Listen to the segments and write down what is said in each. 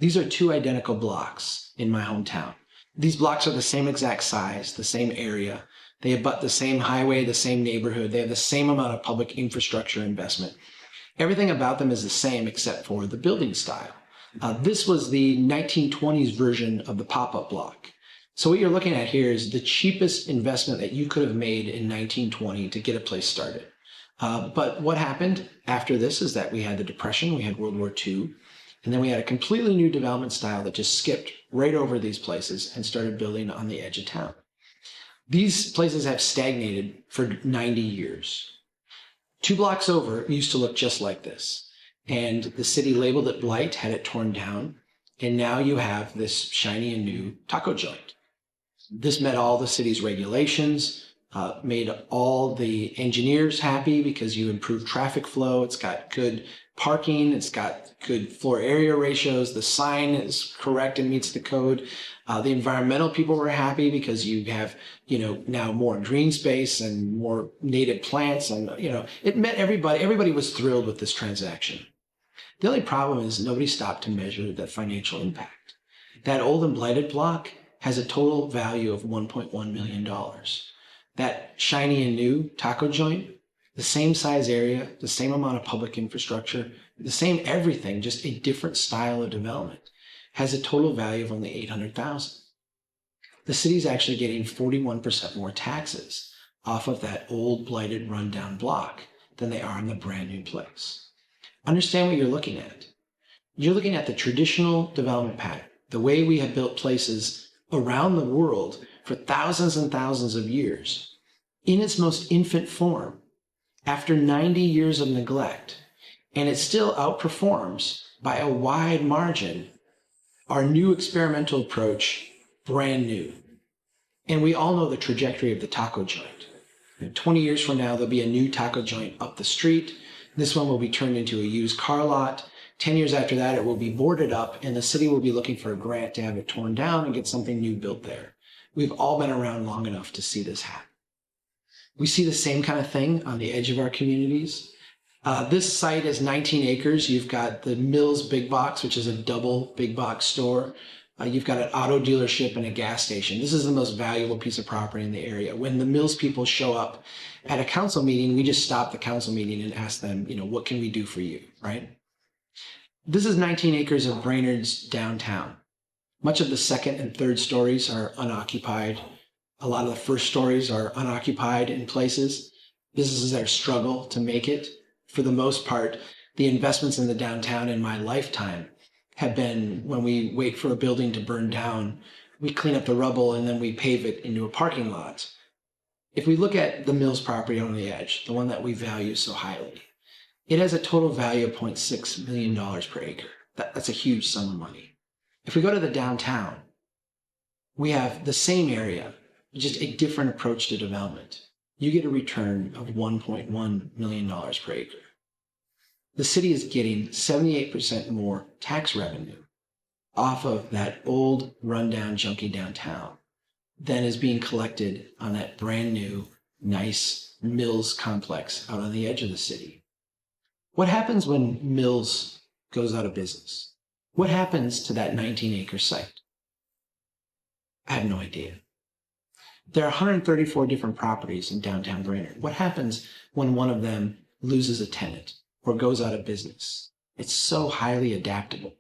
These are two identical blocks in my hometown. These blocks are the same exact size, the same area. They abut the same highway, the same neighborhood. They have the same amount of public infrastructure investment. Everything about them is the same except for the building style. This was the 1920s version of the pop-up block. So what you're looking at here is the cheapest investment that you could have made in 1920 to get a place started. But what happened after this is that we had the Depression, we had World War II, and then we had a completely new development style that just skipped right over these places and started building on the edge of town. These places have stagnated for 90 years. 2 blocks over used to look just like this. And the city labeled it blight, had it torn down. And now you have this shiny and new taco joint. This met all the city's regulations, made all the engineers happy because you improve traffic flow. It's got good parking. It's got good floor area ratios. The sign is correct and meets the code. The environmental people were happy because you have, now more green space and more native plants. And, it met everybody. Everybody was thrilled with this transaction. The only problem is nobody stopped to measure that financial impact. That old and blighted block has a total value of $1.1 million. That shiny and new taco joint, the same size area, the same amount of public infrastructure, the same everything, just a different style of development, has a total value of only $800,000. The city's actually getting 41% more taxes off of that old, blighted, rundown block than they are in the brand new place. Understand what you're looking at. You're looking at the traditional development pattern, the way we have built places around the world for thousands and thousands of years, in its most infant form, after 90 years of neglect, and it still outperforms by a wide margin our new experimental approach, brand new. And we all know the trajectory of the taco joint. 20 years from now, there'll be a new taco joint up the street. This one will be turned into a used car lot. 10 years after that, it will be boarded up, and the city will be looking for a grant to have it torn down and get something new built there. We've all been around long enough to see this happen. We see the same kind of thing on the edge of our communities. This site is 19 acres. You've got the Mills Big Box, which is a double big box store. You've got an auto dealership and a gas station. This is the most valuable piece of property in the area. When the Mills people show up at a council meeting, we just stop the council meeting and ask them, what can we do for you, right? This is 19 acres of Brainerd's downtown. Much of the second and third stories are unoccupied. A lot of the first stories are unoccupied in places. Businesses that struggle to make it. For the most part, the investments in the downtown in my lifetime have been when we wait for a building to burn down, we clean up the rubble and then we pave it into a parking lot. If we look at the Mills property on the edge, the one that we value so highly, it has a total value of $0.6 million per acre. That's a huge sum of money. If we go to the downtown, we have the same area, just a different approach to development. You get a return of $1.1 million per acre. The city is getting 78% more tax revenue off of that old, rundown, junky downtown than is being collected on that brand new, nice Mills complex out on the edge of the city. What happens when Mills goes out of business? What happens to that 19-acre site? I have no idea. There are 134 different properties in downtown Brainerd. What happens when one of them loses a tenant or goes out of business? It's so highly adaptable.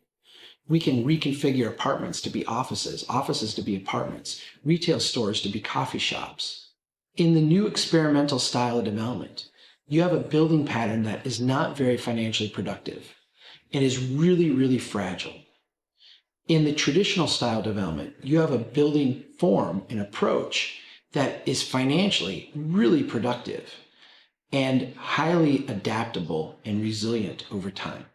We can reconfigure apartments to be offices, offices to be apartments, retail stores to be coffee shops. In the new experimental style of development, you have a building pattern that is not very financially productive and is really, really fragile. In the traditional style development, you have a building form and approach that is financially really productive and highly adaptable and resilient over time.